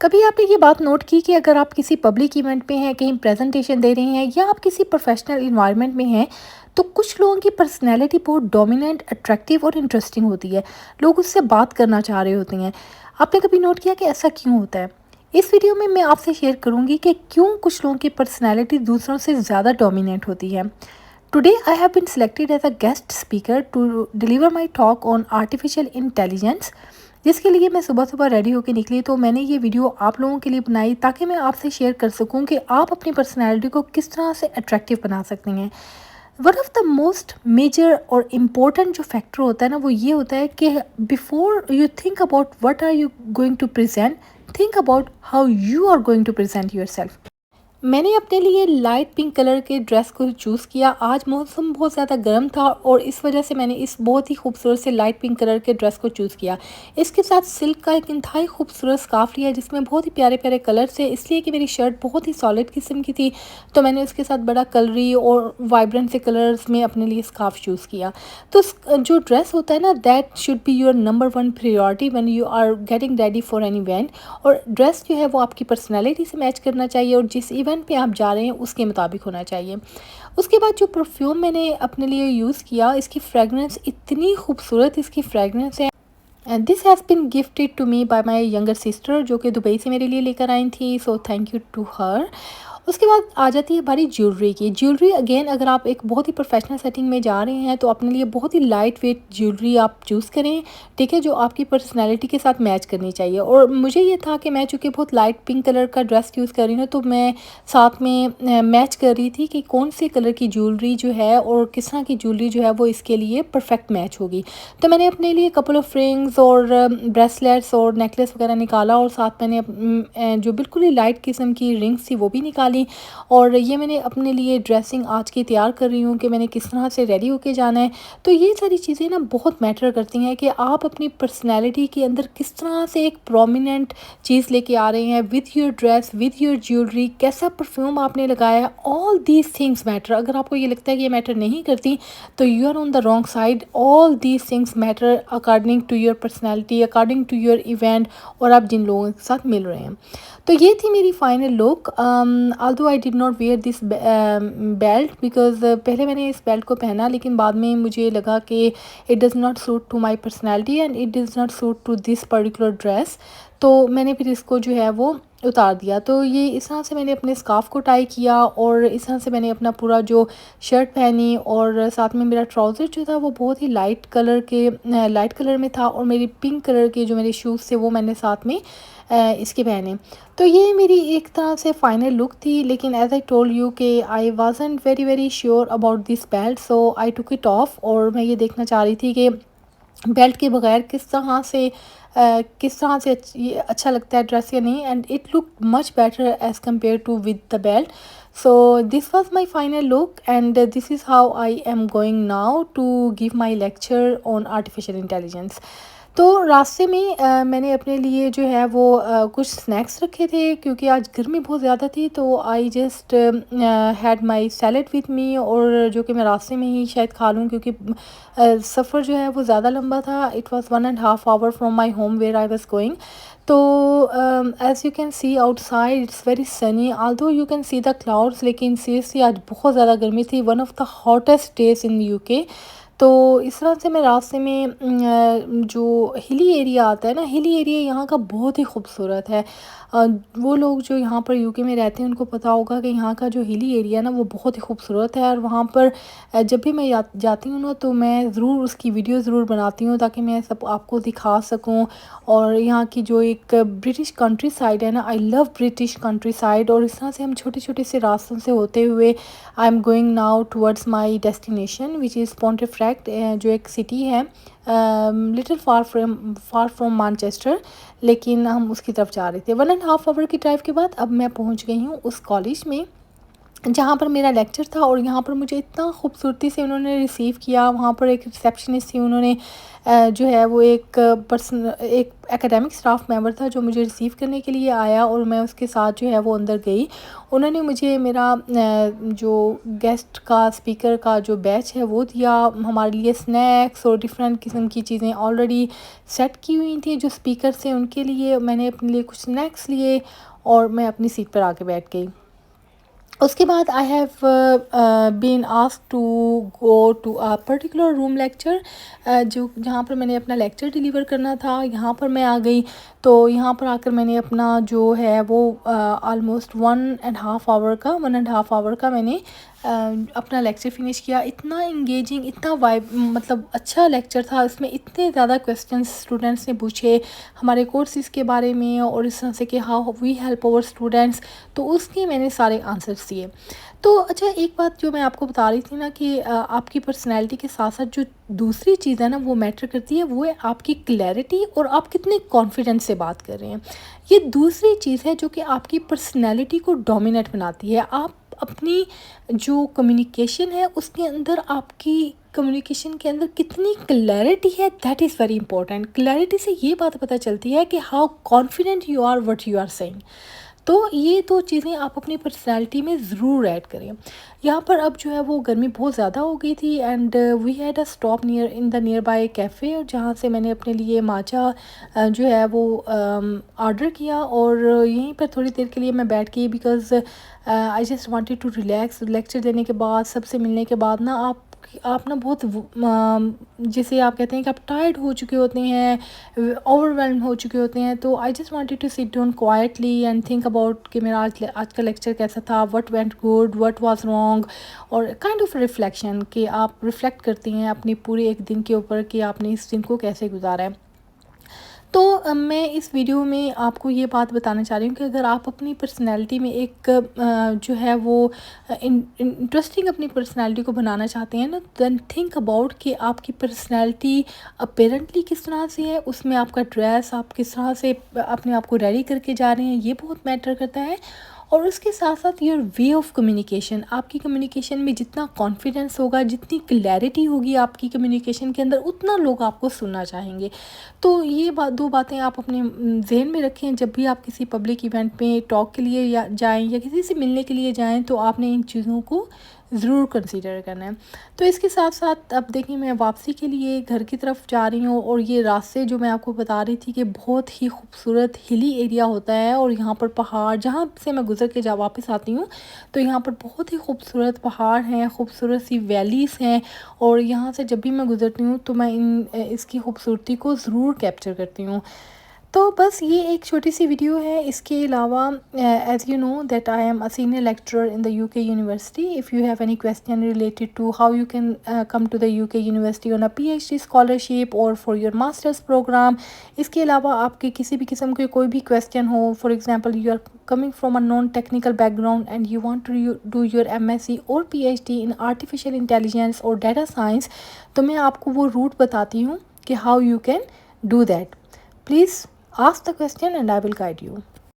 कभी आपने ये बात नोट की कि अगर आप किसी पब्लिक इवेंट पे हैं, कहीं प्रेजेंटेशन दे रहे हैं या आप किसी प्रोफेशनल इन्वायरमेंट में हैं, तो कुछ लोगों की पर्सनैलिटी बहुत डोमिनेंट, अट्रैक्टिव और इंटरेस्टिंग होती है। लोग उससे बात करना चाह रहे होते हैं। आपने कभी नोट किया कि ऐसा क्यों होता है? इस वीडियो में मैं आपसे शेयर करूंगी कि क्यों कुछ लोगों की पर्सनैलिटी दूसरों से ज़्यादा डोमिनेंट होती है। Today I have been selected as a guest speaker to deliver my talk on artificial intelligence, जिसके लिए मैं सुबह सुबह रेडी होकर निकली। तो मैंने ये वीडियो आप लोगों के लिए बनाई ताकि मैं आपसे शेयर कर सकूं कि आप अपनी पर्सनैलिटी को किस तरह से अट्रैक्टिव बना सकते हैं। One of the most major और इम्पोर्टेंट जो फैक्टर होता है ना, वो ये होता है कि before you think about what are you going to present, think about how you are going to present yourself. मैंने अपने लिए लाइट पिंक कलर के ड्रेस को चूज़ किया। आज मौसम बहुत ज़्यादा गर्म था और इस वजह से मैंने इस बहुत ही खूबसूरत से लाइट पिंक कलर के ड्रेस को चूज़ किया। इसके साथ सिल्क का एक इंतहाई खूबसूरत स्कार्फ लिया जिसमें बहुत ही प्यारे प्यारे कलर्स थे, इसलिए कि मेरी शर्ट बहुत ही सॉलिड किस्म की थी, तो मैंने उसके साथ बड़ा कलरी और वाइब्रेंट से कलर्स में अपने लिए स्कार्फ चूज़ किया। तो जो ड्रेस होता है ना, that should be your number one priority when you are getting ready for an event. और ड्रेस जो है वो आपकी पर्सनैलिटी से मैच करना चाहिए और जिस इवेंट पे आप जा रहे हैं उसके मुताबिक होना चाहिए। उसके बाद जो परफ्यूम मैंने अपने लिए यूज़ किया, इसकी फ्रेगरेंस इतनी खूबसूरत इसकी फ्रेगरेंस है। And this has been gifted to me by my younger sister, जो कि दुबई से मेरे लिए लेकर आई थी, so thank you to her. उसके बाद आ जाती है हमारी ज्वेलरी की। ज्वेलरी अगेन, अगर आप एक बहुत ही प्रोफेशनल सेटिंग में जा रहे हैं तो अपने लिए बहुत ही लाइट वेट ज्वेलरी आप चूज़ करें, ठीक है, जो आपकी पर्सनैलिटी के साथ मैच करनी चाहिए। और मुझे ये था कि मैं चूँकि बहुत लाइट पिंक कलर का ड्रेस यूज़ कर रही हूँ, तो मैं साथ में मैच कर रही थी कि कौन से कलर की ज्वेलरी जो है और किस तरह की ज्वेलरी जो है वो इसके लिए परफेक्ट मैच होगी। तो मैंने अपने लिए कपल ऑफ रिंग्स और ब्रेसलेट्स और नेकलेस वगैरह निकाला और साथ मैंने जो बिल्कुल ही लाइट किस्म की रिंग्स थी वो भी निकाली। और ये मैंने अपने लिए ड्रेसिंग आज की तैयार कर रही हूँ कि मैंने किस तरह से रेडी होके जाना है। तो ये सारी चीज़ें ना बहुत मैटर करती हैं कि आप अपनी पर्सनैलिटी के अंदर किस तरह से एक प्रोमिनेंट चीज़ लेके आ रहे हैं with your dress, with your jewellery, कैसा परफ्यूम आपने लगाया है। All these things matter. अगर आपको ये लगता है कि ये मैटर नहीं करती तो you are on the wrong side. All these things matter according to your personality, according to your event और आप जिन लोगों के साथ मिल रहे हैं। तो ये थी मेरी final look. Although I did not wear this belt because पहले मैंने इस बेल्ट को पहना, लेकिन बाद में मुझे लगा कि it does not suit to my personality and it does not suit to this particular dress. तो मैंने फिर इसको जो है वो उतार दिया। तो ये इस तरह से मैंने अपने स्कार्फ को टाई किया और इस तरह से मैंने अपना पूरा जो शर्ट पहनी और साथ में मेरा ट्राउज़र जो था वो बहुत ही लाइट कलर में था और मेरी पिंक कलर के जो मेरे शूज़ थे वो मैंने साथ में इसके पहने। तो ये मेरी एक तरह से फाइनल लुक थी, लेकिन एज आई टोल्ड यू कि I wasn't very very sure about this belt, so I took it of. और मैं ये देखना चाह रही थी कि बेल्ट के बगैर किस तरह से ये अच्छा लगता है ड्रेस या नहीं, and it look much better as compare to with the belt. So this was my final look and this is how I am going now to give my lecture on artificial intelligence. तो रास्ते में मैंने अपने लिए जो है वो कुछ स्नैक्स रखे थे क्योंकि आज गर्मी बहुत ज़्यादा थी, तो I just had my salad with me, और जो कि मैं रास्ते में ही शायद खा लूँ क्योंकि सफ़र जो है वो ज़्यादा लंबा था। It was 1.5 hour from my home where I was going. तो as you can see outside it's very sunny, although you can see the clouds, लेकिन सीरियसली आज बहुत ज़्यादा गर्मी थी, one of the hottest days in UK. तो इस तरह से मैं रास्ते में जो हिली एरिया आता है ना, हिली एरिया यहाँ का बहुत ही खूबसूरत है। वो लोग जो यहाँ पर यूके में रहते हैं उनको पता होगा कि यहाँ का जो हिली एरिया ना वो बहुत ही खूबसूरत है। और वहाँ पर जब भी मैं जाती हूँ ना तो मैं ज़रूर उसकी वीडियो ज़रूर बनाती हूँ ताकि मैं सब आपको दिखा सकूँ। और यहाँ की जो एक ब्रिटिश कंट्री साइड है ना, I love British country side. और इस तरह से हम छोटे छोटे से रास्तों से होते हुए I am going now towards my destination which is Pontefract, जो एक सिटी है लिटिल फार फ्रॉम मैनचेस्टर, लेकिन हम उसकी तरफ जा रहे थे। 1.5 आवर की ड्राइव के बाद अब मैं पहुंच गई हूँ उस कॉलेज में जहाँ पर मेरा लेक्चर था, और यहाँ पर मुझे इतना खूबसूरती से उन्होंने रिसीव किया। वहाँ पर एक रिसेप्शनिस्ट थी, उन्होंने जो है वो एक एकेडमिक स्टाफ मेंबर था जो मुझे रिसीव करने के लिए आया, और मैं उसके साथ जो है वो अंदर गई। उन्होंने मुझे मेरा जो गेस्ट का स्पीकर का जो बैच है वो दिया। हमारे लिए स्नैक्स और डिफरेंट किस्म की चीज़ें ऑलरेडी सेट की हुई थी जो स्पीकर से, उनके लिए मैंने अपने लिए कुछ स्नैक्स लिए और मैं अपनी सीट पर आके बैठ गई। उसके बाद I have been asked to go to a particular room lecture, जो जहाँ पर मैंने अपना लेक्चर डिलीवर करना था, यहाँ पर मैं आ गई। तो यहाँ पर आकर मैंने अपना जो है वो ऑलमोस्ट 1.5 आवर का मैंने अपना लेक्चर फिनिश किया। इतना इंगेजिंग, इतना वाइब, मतलब अच्छा लेक्चर था। इसमें इतने ज़्यादा क्वेश्चंस स्टूडेंट्स ने पूछे हमारे कोर्सेज़ के बारे में, और इस तरह से कि how we help our students, तो उसके मैंने सारे आंसर्स दिए। तो अच्छा, एक बात जो मैं आपको बता रही थी ना कि आपकी पर्सनैलिटी के साथ साथ जो दूसरी चीज़ है ना वो मैटर करती है, वो है आपकी क्लैरिटी और आप कितने कॉन्फिडेंस से बात कर रहे हैं। ये दूसरी चीज़ है जो कि आपकी पर्सनैलिटी को डोमिनेट बनाती है। आप अपनी जो कम्युनिकेशन है उसके अंदर, आपकी कम्युनिकेशन के अंदर कितनी क्लैरिटी है, that is very important. Clarity से ये बात पता चलती है कि how confident you are what you are saying. तो ये 2 चीज़ें आप अपनी पर्सनैलिटी में ज़रूर ऐड करें। यहाँ पर अब जो है वो गर्मी बहुत ज़्यादा हो गई थी, and we had a stop near in the nearby cafe, जहाँ से मैंने अपने लिए माचा जो है वो ऑर्डर किया, और यहीं पर थोड़ी देर के लिए मैं बैठ गई, because I just wanted to relax. Lecture देने के बाद, सबसे मिलने के बाद ना आप ना बहुत जिसे आप कहते हैं कि आप टायर्ड हो चुके होते हैं, ओवरवेल्म हो चुके होते हैं। तो I just wanted to sit down quietly and think about कि मेरा आज का लेक्चर कैसा था, what went good, what was wrong, और काइंड ऑफ रिफ्लेक्शन, कि आप रिफ्लेक्ट करती हैं अपनी पूरे एक दिन के ऊपर कि आपने इस दिन को कैसे गुजारा है। तो मैं इस वीडियो में आपको ये बात बताना चाह रही हूँ कि अगर आप अपनी पर्सनैलिटी में एक जो है वो इंटरेस्टिंग अपनी पर्सनैलिटी को बनाना चाहते हैं ना, देन थिंक अबाउट कि आपकी पर्सनैलिटी अपेरेंटली किस तरह से है, उसमें आपका ड्रेस, आप किस तरह से अपने आप को रेडी करके जा रहे हैं, ये बहुत मैटर करता है। और उसके साथ साथ योर वे ऑफ कम्युनिकेशन, आपकी कम्युनिकेशन में जितना कॉन्फिडेंस होगा, जितनी क्लैरिटी होगी आपकी कम्युनिकेशन के अंदर, उतना लोग आपको सुनना चाहेंगे। तो ये 2 बातें आप अपने ज़हन में रखें जब भी आप किसी पब्लिक इवेंट में टॉक के लिए या जाएँ या किसी से मिलने के लिए जाएँ, तो आपने इन चीज़ों को ज़रूर कंसीडर करना है। तो इसके साथ साथ अब देखिए, मैं वापसी के लिए घर की तरफ जा रही हूँ, और ये रास्ते जो मैं आपको बता रही थी कि बहुत ही खूबसूरत हिली एरिया होता है, और यहाँ पर पहाड़, जहाँ से मैं गुज़र के वापस आती हूँ, तो यहाँ पर बहुत ही खूबसूरत पहाड़ हैं, खूबसूरत सी वैलीज़ हैं, और यहाँ से जब भी मैं गुज़रती हूँ तो मैं इसकी खूबसूरती को ज़रूर कैप्चर करती हूँ। तो बस ये एक छोटी सी वीडियो है। इसके अलावा as you know that I am a senior lecturer in the UK university. If you have any question related to how you can come to the UK university on a PhD scholarship और for your masters programme, इसके अलावा आपके किसी भी किस्म के कोई भी क्वेश्चन हो, for example you are coming from a non-technical background and you want to do your MSc or PhD in artificial intelligence or data science, तो मैं आपको वो रूट बताती हूँ कि how you can do that. Please ask the question and I will guide you.